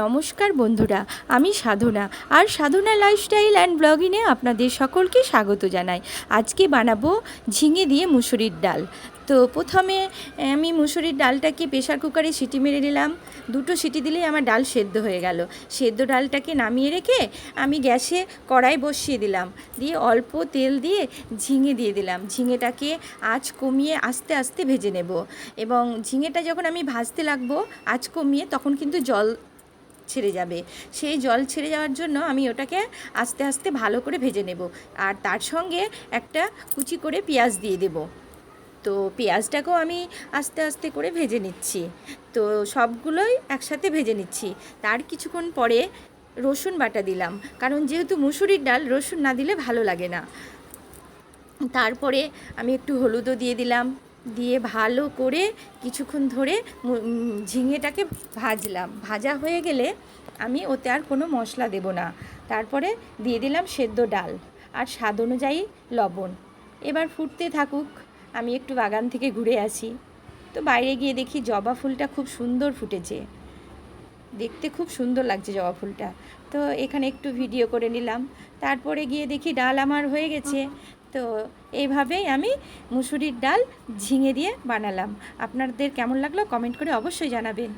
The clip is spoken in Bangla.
নমস্কার বন্ধুরা, আমি সাধনা। আর সাধনা লাইফস্টাইল অ্যান্ড ব্লগিংয়ে আপনাদের সকলকে স্বাগত জানাই। আজকে বানাবো ঝিঙে দিয়ে মুসুরির ডাল। তো প্রথমে আমি মুসুরির ডালটাকে প্রেশার কুকারে সিটি মেরে নিলাম। 2টো সিটি দিলেই আমার ডাল সেদ্ধ হয়ে গেল। সেদ্ধ ডালটাকে নামিয়ে রেখে আমি গ্যাসে কড়াই বসিয়ে দিলাম, দিয়ে অল্প তেল দিয়ে ঝিঙে দিয়ে দিলাম। ঝিঙেটাকে আঁচ কমিয়ে আস্তে আস্তে ভেজে নেব, এবং ঝিঙেটা যখন আমি ভাজতে লাগবো আঁচ কমিয়ে, তখন কিন্তু জল ছেড়ে যাবে। সেই জল ছেড়ে যাওয়ার জন্য আমি ওটাকে আস্তে আস্তে ভালো করে ভেজে নেব। আর তার সঙ্গে একটা কুচি করে পেঁয়াজ দিয়ে দেব। তো পেঁয়াজটাকেও আমি আস্তে আস্তে করে ভেজে নিচ্ছি। তো সবগুলোই একসাথে ভেজে নিচ্ছি। তার কিছুক্ষণ পরে রসুন বাটা দিলাম, কারণ যেহেতু মুসুরির ডাল রসুন না দিলে ভালো লাগে না। তারপরে আমি একটু হলুদও দিয়ে দিলাম, দিয়ে ভালো করে কিছুক্ষণ ধরে ঝিঙেটাকে ভাজলাম। ভাজা হয়ে গেলে আমি ওতে আর কোনো মশলা দেব না। তারপরে দিয়ে দিলাম সেদ্ধ ডাল আর স্বাদ অনুযায়ী লবণ। এবার ফুটতে থাকুক, আমি একটু বাগান থেকে ঘুরে আসি। তো বাইরে গিয়ে দেখি জবা ফুলটা খুব সুন্দর ফুটেছে, দেখতে খুব সুন্দর লাগছে জবা ফুলটা। তো এখানে একটু ভিডিও করে নিলাম। তারপরে গিয়ে দেখি ডাল আমার হয়ে গেছে। তো এইভাবেই আমি মুসুরির ডাল ঝিঙে দিয়ে বানালাম। আপনাদের কেমন লাগলো কমেন্ট করে অবশ্যই জানাবেন।